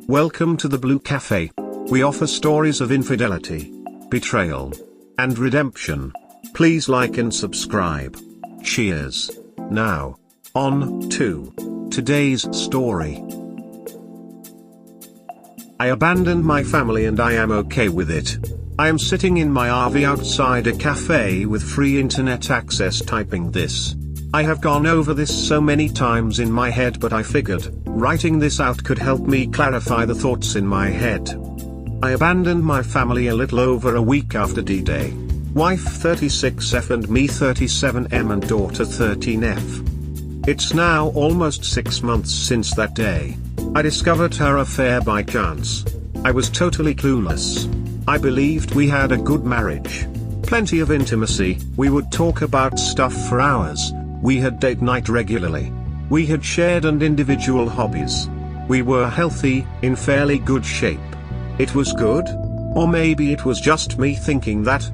Welcome to the Blue Cafe. We offer stories of infidelity, betrayal, and redemption. Please like and subscribe. Cheers. Now, on to today's story. I abandoned my family and I am okay with it. I am sitting in my RV outside a cafe with free internet access typing this. I have gone over this so many times in my head, but I figured writing this out could help me clarify the thoughts in my head. I abandoned my family a little over a week after D-Day. Wife 36F and me 37M and daughter 13F. It's now almost 6 months since that day. I discovered her affair by chance. I was totally clueless. I believed we had a good marriage. Plenty of intimacy, we would talk about stuff for hours. We had date night regularly. We had shared and individual hobbies. We were healthy, in fairly good shape. It was good? Or maybe it was just me thinking that.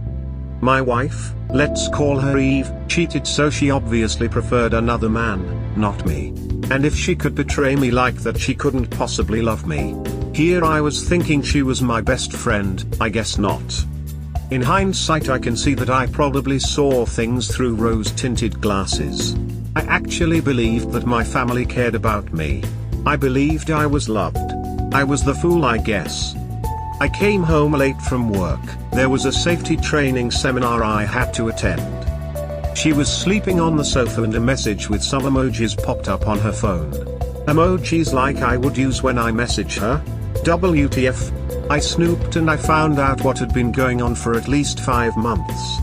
My wife, let's call her Eve, cheated, so she obviously preferred another man, not me. And if she could betray me like that, she couldn't possibly love me. Here I was thinking she was my best friend. I guess not. In hindsight, I can see that I probably saw things through rose-tinted glasses. I actually believed that my family cared about me. I believed I was loved. I was the fool, I guess. I came home late from work. There was a safety training seminar I had to attend. She was sleeping on the sofa and a message with some emojis popped up on her phone. Emojis like I would use when I message her. WTF. I snooped and I found out what had been going on for at least 5 months.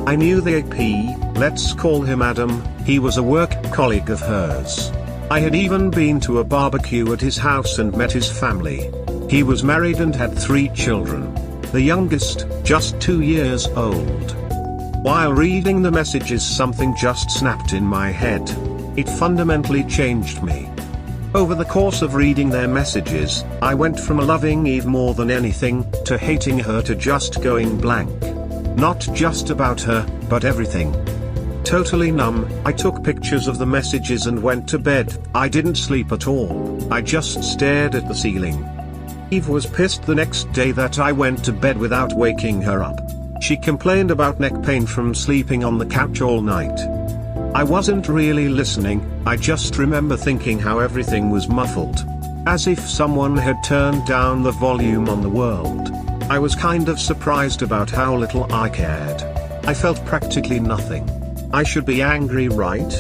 I knew the AP, let's call him Adam, he was a work colleague of hers. I had even been to a barbecue at his house and met his family. He was married and had 3 children. The youngest, just 2 years old. While reading the messages, something just snapped in my head. It fundamentally changed me. Over the course of reading their messages, I went from loving Eve more than anything, to hating her, to just going blank. Not just about her, but everything. Totally numb, I took pictures of the messages and went to bed. I didn't sleep at all, I just stared at the ceiling. Eve was pissed the next day that I went to bed without waking her up. She complained about neck pain from sleeping on the couch all night. I wasn't really listening, I just remember thinking how everything was muffled. As if someone had turned down the volume on the world. I was kind of surprised about how little I cared. I felt practically nothing. I should be angry, right?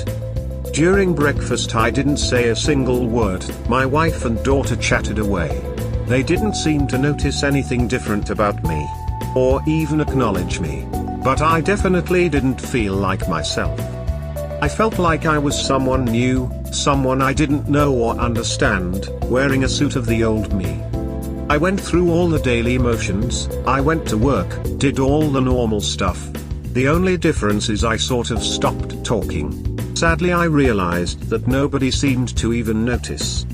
During breakfast I didn't say a single word. My wife and daughter chatted away. They didn't seem to notice anything different about me. Or even acknowledge me. But I definitely didn't feel like myself. I felt like I was someone new, someone I didn't know or understand, wearing a suit of the old me. I went through all the daily motions, I went to work, did all the normal stuff. The only difference is I sort of stopped talking. Sadly, I realized that nobody seemed to even notice.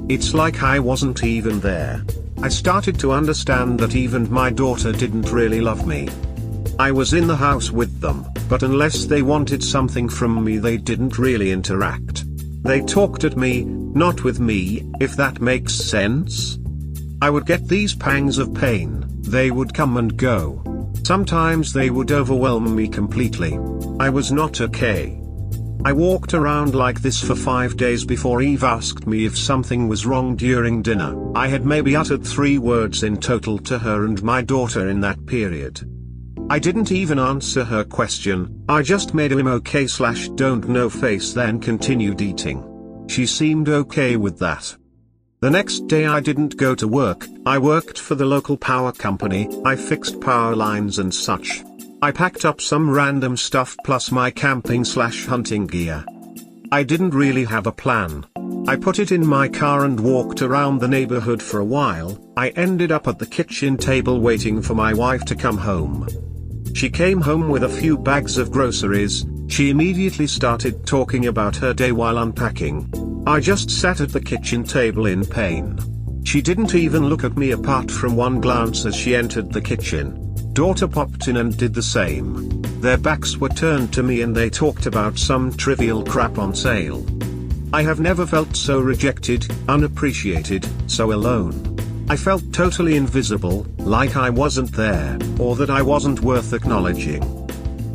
It's like I wasn't even there. I started to understand that Eve and my daughter didn't really love me. I was in the house with them, but unless they wanted something from me, they didn't really interact. They talked at me, not with me, if that makes sense. I would get these pangs of pain, they would come and go. Sometimes they would overwhelm me completely. I was not okay. I walked around like this for 5 days before Eve asked me if something was wrong during dinner. I had maybe uttered 3 words in total to her and my daughter in that period. I didn't even answer her question, I just made a okay/don't know face, then continued eating. She seemed okay with that. The next day I didn't go to work, I worked for the local power company, I fixed power lines and such. I packed up some random stuff plus my camping/hunting gear. I didn't really have a plan. I put it in my car and walked around the neighborhood for a while. I ended up at the kitchen table waiting for my wife to come home. She came home with a few bags of groceries. She immediately started talking about her day while unpacking. I just sat at the kitchen table in pain. She didn't even look at me apart from one glance as she entered the kitchen. Daughter popped in and did the same. Their backs were turned to me and they talked about some trivial crap on sale. I have never felt so rejected, unappreciated, so alone. I felt totally invisible, like I wasn't there, or that I wasn't worth acknowledging.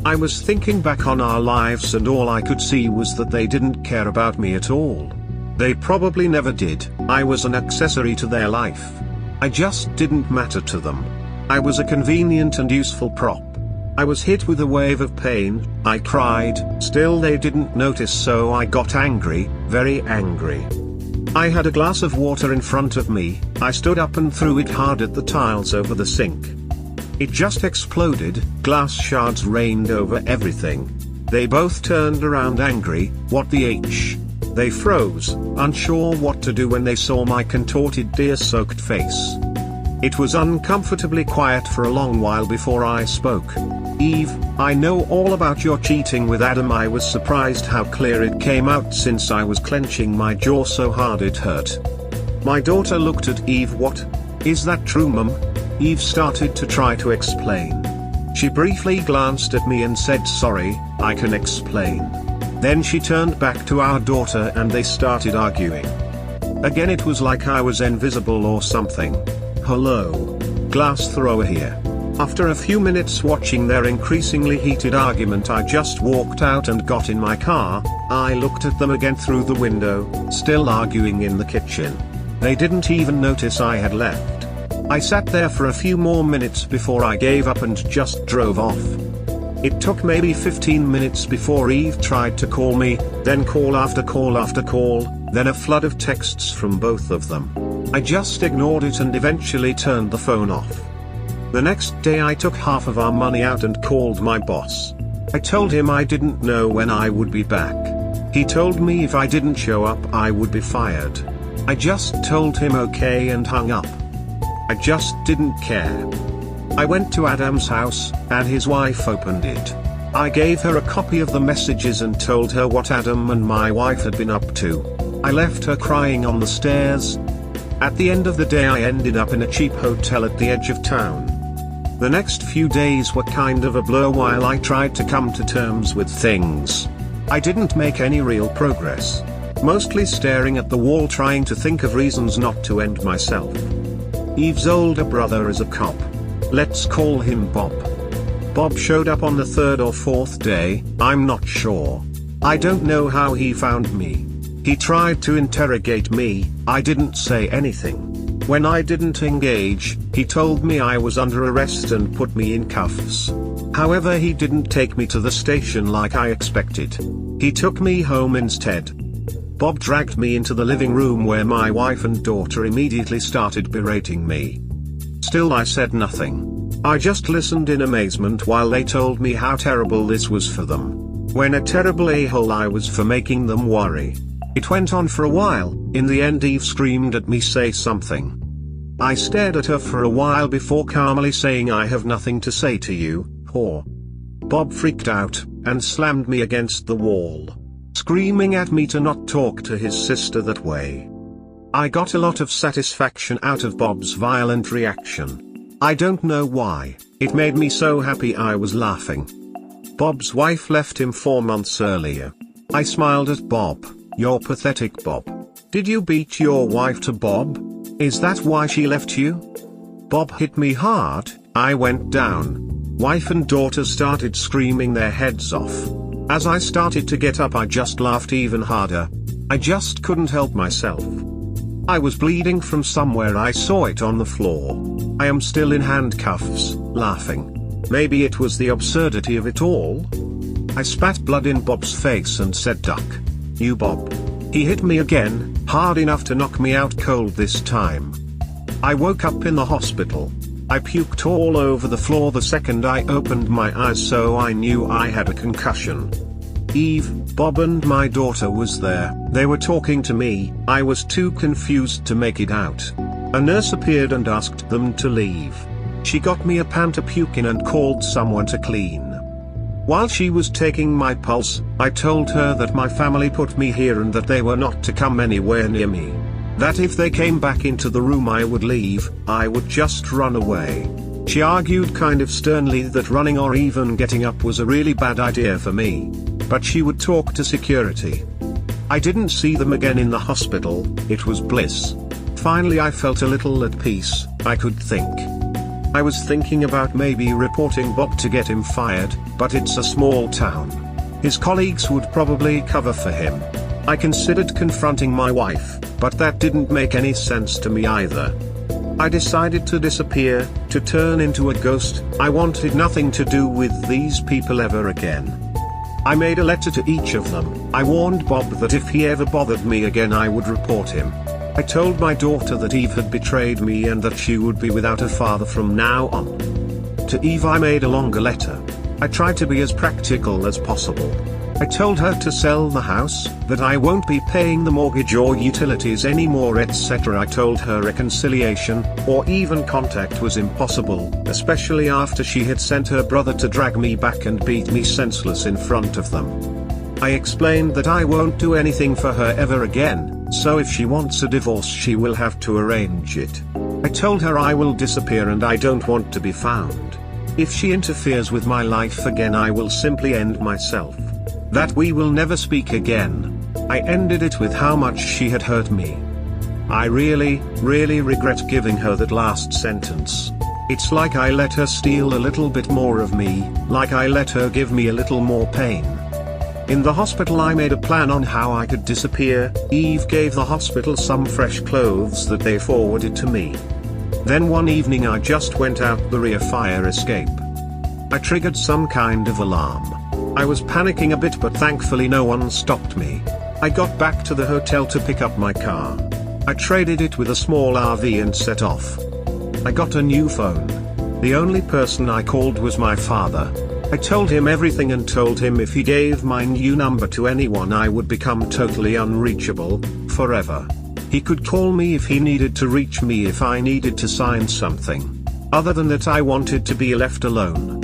I was thinking back on our lives and all I could see was that they didn't care about me at all. They probably never did. I was an accessory to their life. I just didn't matter to them. I was a convenient and useful prop. I was hit with a wave of pain, I cried, still they didn't notice, so I got angry, very angry. I had a glass of water in front of me, I stood up and threw it hard at the tiles over the sink. It just exploded, glass shards rained over everything. They both turned around angry, what the H? They froze, unsure what to do when they saw my contorted tear-soaked face. It was uncomfortably quiet for a long while before I spoke. Eve, I know all about your cheating with Adam. I was surprised how clear it came out since I was clenching my jaw so hard it hurt. My daughter looked at Eve. What? Is that true, Mum? Eve started to try to explain. She briefly glanced at me and said, sorry, I can explain. Then she turned back to our daughter and they started arguing. Again, it was like I was invisible or something. Hello. Glass thrower here. After a few minutes watching their increasingly heated argument, I just walked out and got in my car. I looked at them again through the window, still arguing in the kitchen. They didn't even notice I had left. I sat there for a few more minutes before I gave up and just drove off. It took maybe 15 minutes before Eve tried to call me, then call after call after call, then a flood of texts from both of them. I just ignored it and eventually turned the phone off. The next day I took half of our money out and called my boss. I told him I didn't know when I would be back. He told me if I didn't show up I would be fired. I just told him okay and hung up. I just didn't care. I went to Adam's house, and his wife opened it. I gave her a copy of the messages and told her what Adam and my wife had been up to. I left her crying on the stairs. At the end of the day I ended up in a cheap hotel at the edge of town. The next few days were kind of a blur while I tried to come to terms with things. I didn't make any real progress. Mostly staring at the wall trying to think of reasons not to end myself. Eve's older brother is a cop. Let's call him Bob. Bob showed up on the third or fourth day, I'm not sure. I don't know how he found me. He tried to interrogate me, I didn't say anything. When I didn't engage, he told me I was under arrest and put me in cuffs. However, he didn't take me to the station like I expected. He took me home instead. Bob dragged me into the living room where my wife and daughter immediately started berating me. Still I said nothing. I just listened in amazement while they told me how terrible this was for them. When a terrible a-hole I was for making them worry. It went on for a while. In the end Eve screamed at me, say something. I stared at her for a while before calmly saying, I have nothing to say to you, whore. Bob freaked out, and slammed me against the wall, screaming at me to not talk to his sister that way. I got a lot of satisfaction out of Bob's violent reaction. I don't know why, it made me so happy I was laughing. Bob's wife left him 4 months earlier. I smiled at Bob. You're pathetic, Bob. Did you beat your wife to Bob? Is that why she left you? Bob hit me hard, I went down. Wife and daughter started screaming their heads off. As I started to get up I just laughed even harder. I just couldn't help myself. I was bleeding from somewhere, I saw it on the floor. I am still in handcuffs, laughing. Maybe it was the absurdity of it all? I spat blood in Bob's face and said, duck. You Bob. He hit me again, hard enough to knock me out cold this time. I woke up in the hospital. I puked all over the floor the second I opened my eyes, so I knew I had a concussion. Eve, Bob and my daughter was there. They were talking to me. I was too confused to make it out. A nurse appeared and asked them to leave. She got me a pan to puke in and called someone to clean. While she was taking my pulse, I told her that my family put me here and that they were not to come anywhere near me. That if they came back into the room I would leave, I would just run away. She argued kind of sternly that running or even getting up was a really bad idea for me. But she would talk to security. I didn't see them again in the hospital. It was bliss. Finally I felt a little at peace. I could think. I was thinking about maybe reporting Bob to get him fired, but it's a small town. His colleagues would probably cover for him. I considered confronting my wife, but that didn't make any sense to me either. I decided to disappear, to turn into a ghost. I wanted nothing to do with these people ever again. I made a letter to each of them. I warned Bob that if he ever bothered me again I would report him. I told my daughter that Eve had betrayed me and that she would be without a father from now on. To Eve I made a longer letter. I tried to be as practical as possible. I told her to sell the house, that I won't be paying the mortgage or utilities anymore, etc. I told her reconciliation, or even contact, was impossible, especially after she had sent her brother to drag me back and beat me senseless in front of them. I explained that I won't do anything for her ever again, so if she wants a divorce she will have to arrange it. I told her I will disappear and I don't want to be found. If she interferes with my life again I will simply end myself. That we will never speak again. I ended it with how much she had hurt me. I really regret giving her that last sentence. It's like I let her steal a little bit more of me, like I let her give me a little more pain. In the hospital I made a plan on how I could disappear. Eve gave the hospital some fresh clothes that they forwarded to me. Then one evening I just went out the rear fire escape. I triggered some kind of alarm. I was panicking a bit, but thankfully no one stopped me. I got back to the hotel to pick up my car. I traded it with a small RV and set off. I got a new phone. The only person I called was my father. I told him everything and told him if he gave my new number to anyone I would become totally unreachable, forever. He could call me if he needed to reach me, if I needed to sign something. Other than that I wanted to be left alone.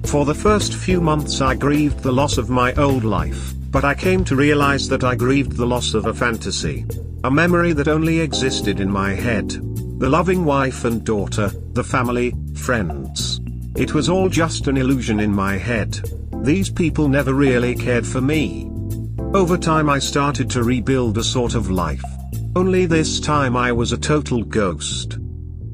For the first few months I grieved the loss of my old life, but I came to realize that I grieved the loss of a fantasy. A memory that only existed in my head. The loving wife and daughter, the family, friends. It was all just an illusion in my head. These people never really cared for me. Over time I started to rebuild a sort of life. Only this time I was a total ghost.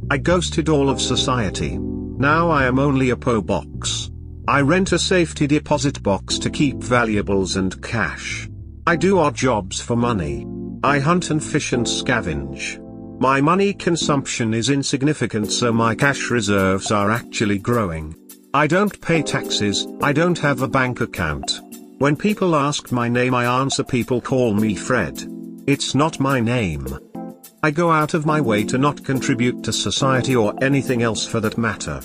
I ghosted all of society. Now I am only a PO box. I rent a safety deposit box to keep valuables and cash. I do odd jobs for money. I hunt and fish and scavenge. My money consumption is insignificant, so my cash reserves are actually growing. I don't pay taxes, I don't have a bank account. When people ask my name I answer. People call me Fred. It's not my name. I go out of my way to not contribute to society or anything else for that matter.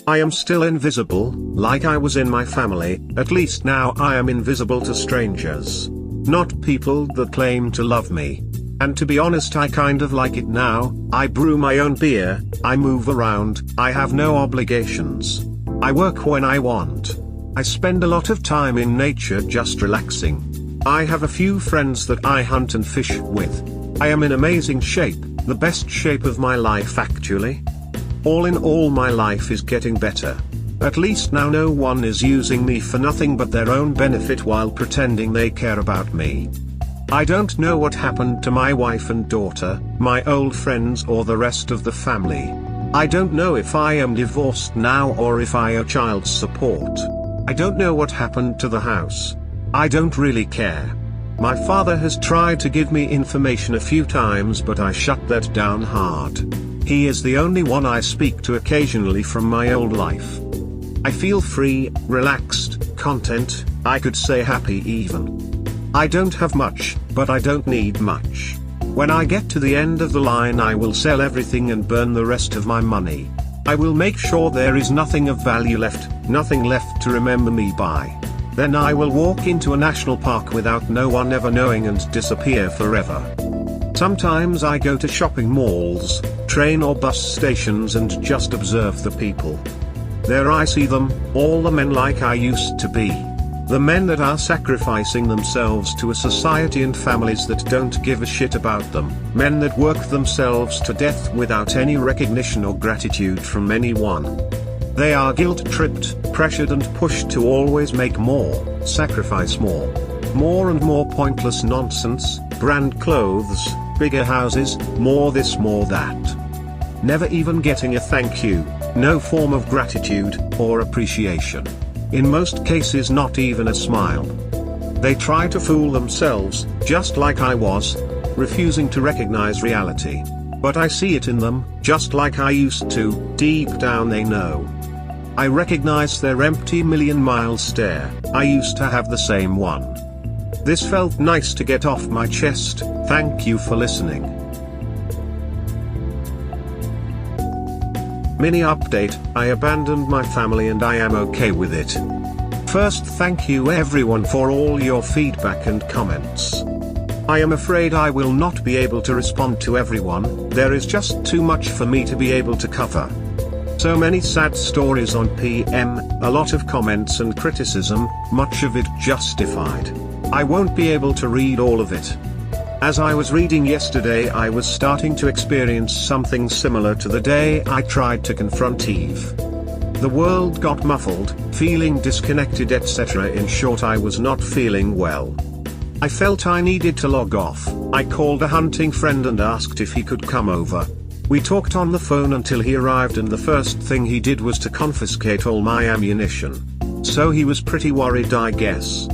I am still invisible, like I was in my family. At least now I am invisible to strangers. Not people that claim to love me. And to be honest, I kind of like it now. I brew my own beer, I move around, I have no obligations. I work when I want. I spend a lot of time in nature just relaxing. I have a few friends that I hunt and fish with. I am in amazing shape, the best shape of my life actually. All in all, my life is getting better. At least now no one is using me for nothing but their own benefit while pretending they care about me. I don't know what happened to my wife and daughter, my old friends or the rest of the family. I don't know if I am divorced now or if I owe child support. I don't know what happened to the house. I don't really care. My father has tried to give me information a few times, but I shut that down hard. He is the only one I speak to occasionally from my old life. I feel free, relaxed, content, I could say happy even. I don't have much, but I don't need much. When I get to the end of the line I will sell everything and burn the rest of my money. I will make sure there is nothing of value left, nothing left to remember me by. Then I will walk into a national park without no one ever knowing and disappear forever. Sometimes I go to shopping malls, train or bus stations and just observe the people. There I see them, all the men like I used to be. The men that are sacrificing themselves to a society and families that don't give a shit about them. Men that work themselves to death without any recognition or gratitude from anyone. They are guilt-tripped, pressured and pushed to always make more, sacrifice more. More and more pointless nonsense, brand clothes, bigger houses, more this more that. Never even getting a thank you, no form of gratitude, or appreciation. In most cases not even a smile. They try to fool themselves, just like I was, refusing to recognize reality. But I see it in them, just like I used to, deep down they know. I recognize their empty million-mile stare, I used to have the same one. This felt nice to get off my chest, thank you for listening. Mini update, I abandoned my family and I am okay with it. First, thank you everyone for all your feedback and comments. I am afraid I will not be able to respond to everyone, there is just too much for me to be able to cover. So many sad stories on PM, a lot of comments and criticism, much of it justified. I won't be able to read all of it. As I was reading yesterday, I was starting to experience something similar to the day I tried to confront Eve. The world got muffled, feeling disconnected, etc. In short, I was not feeling well. I felt I needed to log off. I called a hunting friend and asked if he could come over. We talked on the phone until he arrived, and the first thing he did was to confiscate all my ammunition. So he was pretty worried, I guess.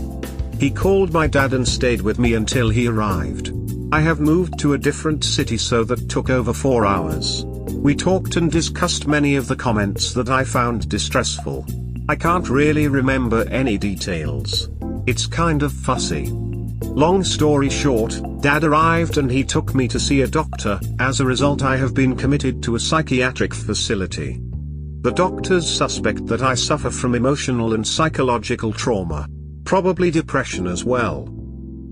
He called my dad and stayed with me until he arrived. I have moved to a different city, so that took over 4 hours. We talked and discussed many of the comments that I found distressful. I can't really remember any details. It's kind of fussy. Long story short, Dad arrived and he took me to see a doctor. As a result, I have been committed to a psychiatric facility. The doctors suspect that I suffer from emotional and psychological trauma. Probably depression as well.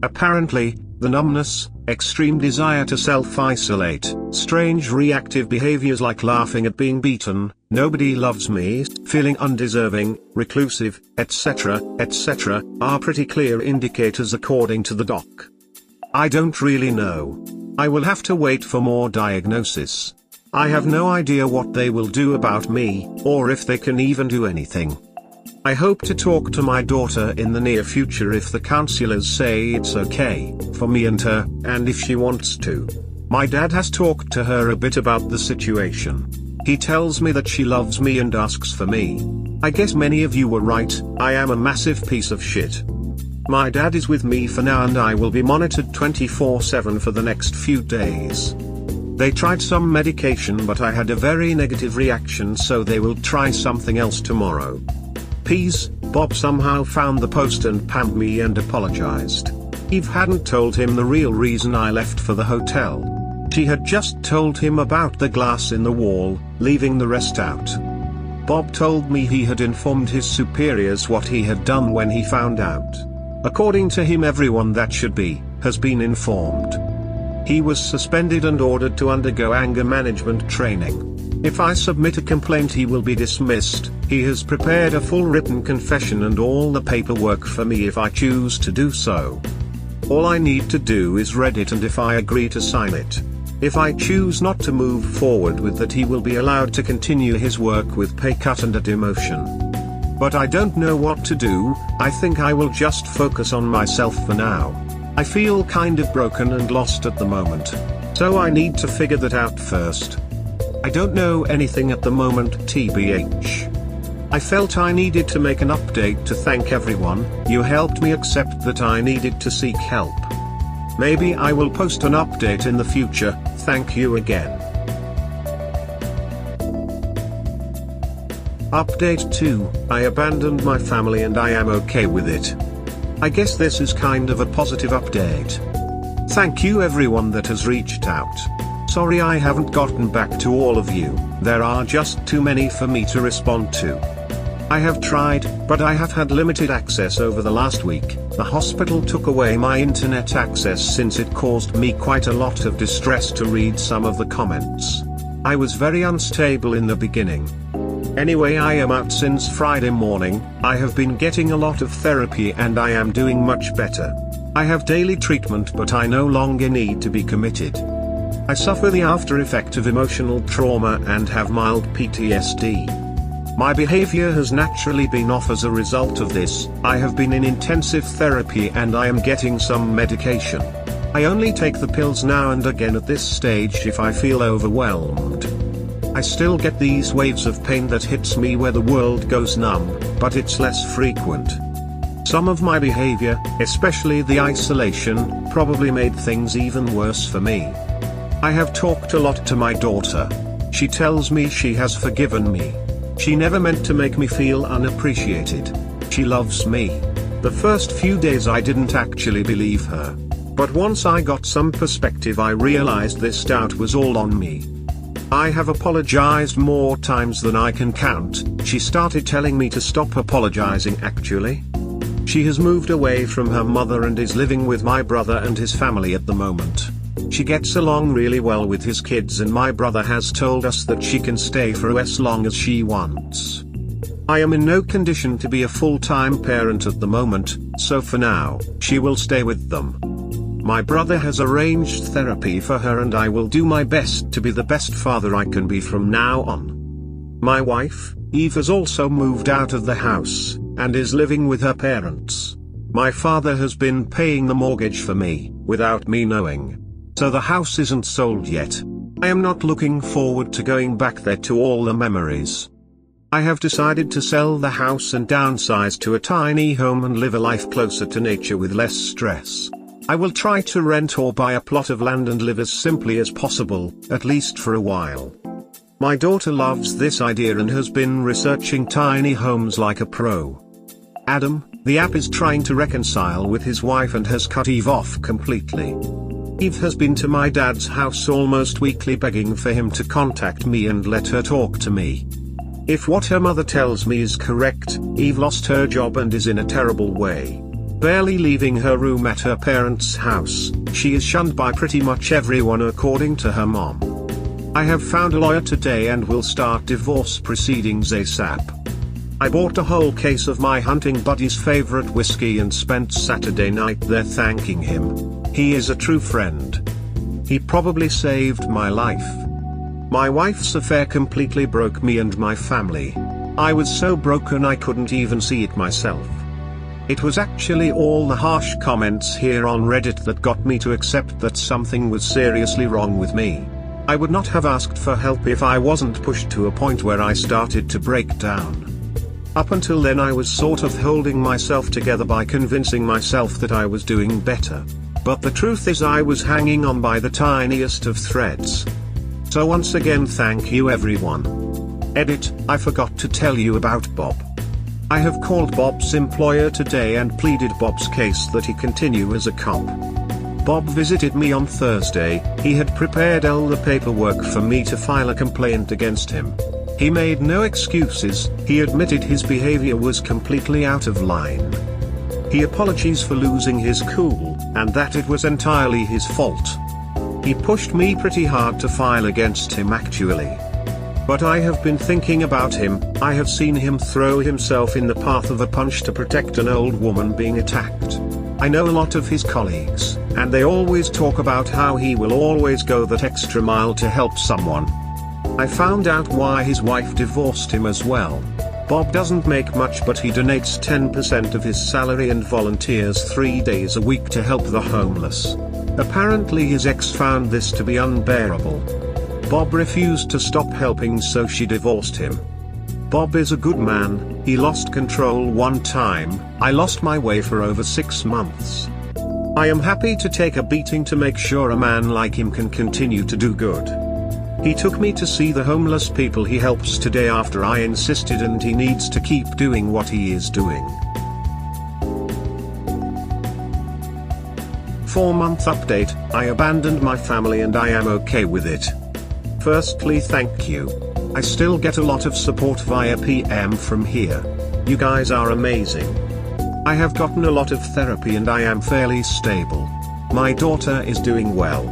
Apparently, the numbness, extreme desire to self-isolate, strange reactive behaviors like laughing at being beaten, nobody loves me, feeling undeserving, reclusive, etc., etc., are pretty clear indicators according to the doc. I don't really know. I will have to wait for more diagnosis. I have no idea what they will do about me, or if they can even do anything. I hope to talk to my daughter in the near future if the counselors say it's okay for me and her, and if she wants to. My dad has talked to her a bit about the situation. He tells me that she loves me and asks for me. I guess many of you were right, I am a massive piece of shit. My dad is with me for now and I will be monitored 24/7 for the next few days. They tried some medication but I had a very negative reaction, so they will try something else tomorrow. Peace, Bob somehow found the post and pammed me and apologized. Eve hadn't told him the real reason I left for the hotel. She had just told him about the glass in the wall, leaving the rest out. Bob told me he had informed his superiors what he had done when he found out. According to him, everyone that should be, has been informed. He was suspended and ordered to undergo anger management training. If I submit a complaint, he will be dismissed. He has prepared a full written confession and all the paperwork for me if I choose to do so. All I need to do is read it, and if I agree to sign it. If I choose not to move forward with that, he will be allowed to continue his work with pay cut and a demotion. But I don't know what to do. I think I will just focus on myself for now. I feel kind of broken and lost at the moment. So I need to figure that out first. I don't know anything at the moment, TBH. I felt I needed to make an update to thank everyone. You helped me accept that I needed to seek help. Maybe I will post an update in the future. Thank you again. Update 2, I abandoned my family and I am okay with it. I guess this is kind of a positive update. Thank you everyone that has reached out. Sorry I haven't gotten back to all of you, there are just too many for me to respond to. I have tried, but I have had limited access over the last week. The hospital took away my internet access since it caused me quite a lot of distress to read some of the comments. I was very unstable in the beginning. Anyway, I am out since Friday morning. I have been getting a lot of therapy and I am doing much better. I have daily treatment, but I no longer need to be committed. I suffer the after effect of emotional trauma and have mild PTSD. My behavior has naturally been off as a result of this. I have been in intensive therapy and I am getting some medication. I only take the pills now and again at this stage if I feel overwhelmed. I still get these waves of pain that hits me where the world goes numb, but it's less frequent. Some of my behavior, especially the isolation, probably made things even worse for me. I have talked a lot to my daughter. She tells me she has forgiven me. She never meant to make me feel unappreciated. She loves me. The first few days I didn't actually believe her. But once I got some perspective I realized this doubt was all on me. I have apologized more times than I can count. She started telling me to stop apologizing actually. She has moved away from her mother and is living with my brother and his family at the moment. She gets along really well with his kids and my brother has told us that she can stay for as long as she wants. I am in no condition to be a full-time parent at the moment, so for now, she will stay with them. My brother has arranged therapy for her and I will do my best to be the best father I can be from now on. My wife, Eve, has also moved out of the house, and is living with her parents. My father has been paying the mortgage for me, without me knowing. So the house isn't sold yet. I am not looking forward to going back there to all the memories. I have decided to sell the house and downsize to a tiny home and live a life closer to nature with less stress. I will try to rent or buy a plot of land and live as simply as possible, at least for a while. My daughter loves this idea and has been researching tiny homes like a pro. Adam, the app, is trying to reconcile with his wife and has cut Eve off completely. Eve has been to my dad's house almost weekly begging for him to contact me and let her talk to me. If what her mother tells me is correct, Eve lost her job and is in a terrible way. Barely leaving her room at her parents' house, she is shunned by pretty much everyone according to her mom. I have found a lawyer today and will start divorce proceedings ASAP. I bought a whole case of my hunting buddy's favorite whiskey and spent Saturday night there thanking him. He is a true friend. He probably saved my life. My wife's affair completely broke me and my family. I was so broken I couldn't even see it myself. It was actually all the harsh comments here on Reddit that got me to accept that something was seriously wrong with me. I would not have asked for help if I wasn't pushed to a point where I started to break down. Up until then I was sort of holding myself together by convincing myself that I was doing better. But the truth is I was hanging on by the tiniest of threads. So once again thank you everyone. Edit, I forgot to tell you about Bob. I have called Bob's employer today and pleaded Bob's case that he continue as a cop. Bob visited me on Thursday. He had prepared all the paperwork for me to file a complaint against him. He made no excuses. He admitted his behavior was completely out of line. He apologized for losing his cool, and that it was entirely his fault. He pushed me pretty hard to file against him actually. But I have been thinking about him. I have seen him throw himself in the path of a punch to protect an old woman being attacked. I know a lot of his colleagues, and they always talk about how he will always go that extra mile to help someone. I found out why his wife divorced him as well. Bob doesn't make much, but he donates 10% of his salary and volunteers 3 days a week to help the homeless. Apparently his ex found this to be unbearable. Bob refused to stop helping, so she divorced him. Bob is a good man. He lost control one time. I lost my way for over 6 months. I am happy to take a beating to make sure a man like him can continue to do good. He took me to see the homeless people he helps today after I insisted, and he needs to keep doing what he is doing. 4-month update, I abandoned my family and I am okay with it. Firstly, thank you. I still get a lot of support via PM from here. You guys are amazing. I have gotten a lot of therapy and I am fairly stable. My daughter is doing well.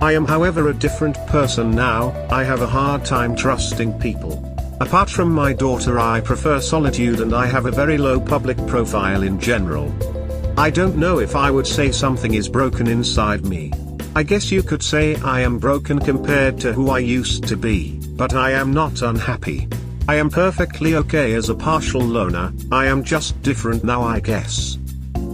I am however a different person now. I have a hard time trusting people. Apart from my daughter, I prefer solitude and I have a very low public profile in general. I don't know if I would say something is broken inside me. I guess you could say I am broken compared to who I used to be, but I am not unhappy. I am perfectly okay as a partial loner, I am just different now I guess.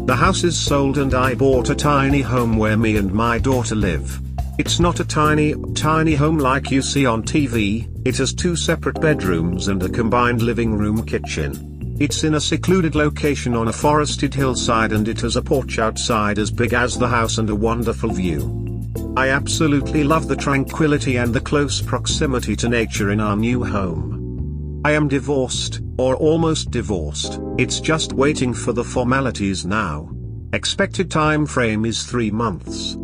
The house is sold and I bought a tiny home where me and my daughter live. It's not a tiny home like you see on TV, it has 2 separate bedrooms and a combined living room kitchen. It's in a secluded location on a forested hillside and it has a porch outside as big as the house and a wonderful view. I absolutely love the tranquility and the close proximity to nature in our new home. I am divorced, or almost divorced, it's just waiting for the formalities now. Expected time frame is 3 months.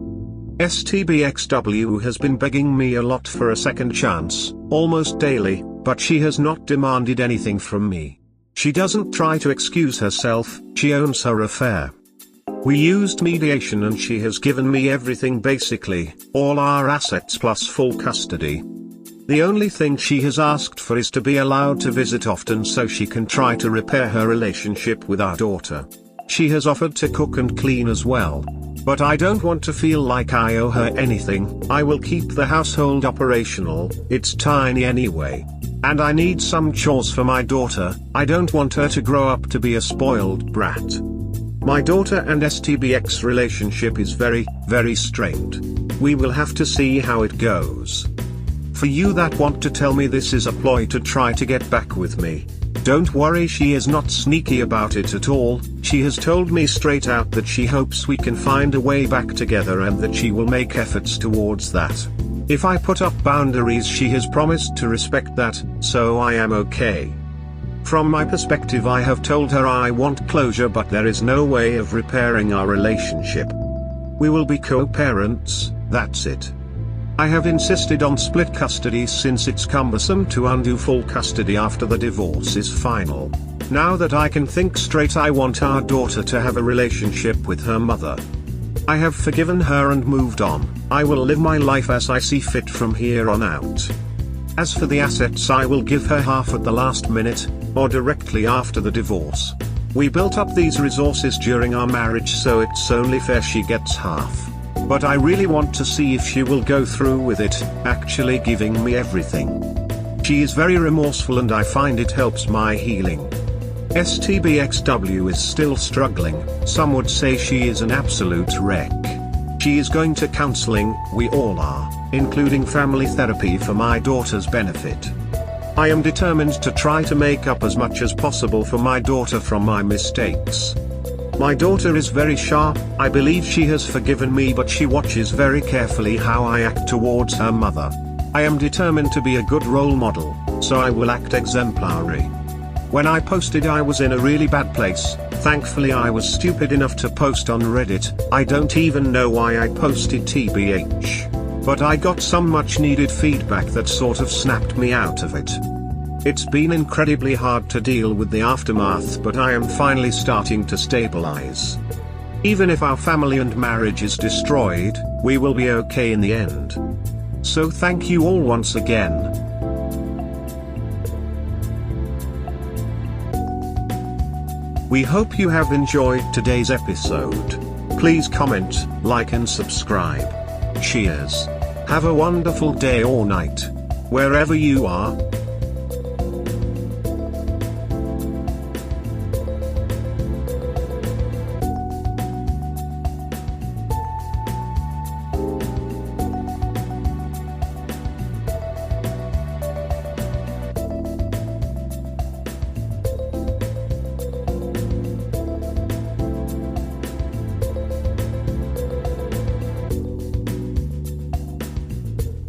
STBXW has been begging me a lot for a second chance, almost daily, but she has not demanded anything from me. She doesn't try to excuse herself, she owns her affair. We used mediation and she has given me everything basically, all our assets plus full custody. The only thing she has asked for is to be allowed to visit often so she can try to repair her relationship with our daughter. She has offered to cook and clean as well. But I don't want to feel like I owe her anything, I will keep the household operational, it's tiny anyway. And I need some chores for my daughter, I don't want her to grow up to be a spoiled brat. My daughter and STBX relationship is very, very strained. We will have to see how it goes. For you that want to tell me this is a ploy to try to get back with me, don't worry, she is not sneaky about it at all, she has told me straight out that she hopes we can find a way back together and that she will make efforts towards that. If I put up boundaries she has promised to respect that, so I am okay. From my perspective I have told her I want closure but there is no way of repairing our relationship. We will be co-parents, that's it. I have insisted on split custody since it's cumbersome to undo full custody after the divorce is final. Now that I can think straight I want our daughter to have a relationship with her mother. I have forgiven her and moved on, I will live my life as I see fit from here on out. As for the assets I will give her half at the last minute, or directly after the divorce. We built up these resources during our marriage so it's only fair she gets half. But I really want to see if she will go through with it, actually giving me everything. She is very remorseful and I find it helps my healing. STBXW is still struggling, some would say she is an absolute wreck. She is going to counseling, we all are, including family therapy for my daughter's benefit. I am determined to try to make up as much as possible for my daughter from my mistakes. My daughter is very sharp, I believe she has forgiven me but she watches very carefully how I act towards her mother. I am determined to be a good role model, so I will act exemplary. When I posted I was in a really bad place, thankfully I was stupid enough to post on Reddit, I don't even know why I posted TBH. But I got some much needed feedback that sort of snapped me out of it. It's been incredibly hard to deal with the aftermath but I am finally starting to stabilize. Even if our family and marriage is destroyed, we will be okay in the end. So thank you all once again. We hope you have enjoyed today's episode. Please comment, like and subscribe. Cheers. Have a wonderful day or night. Wherever you are.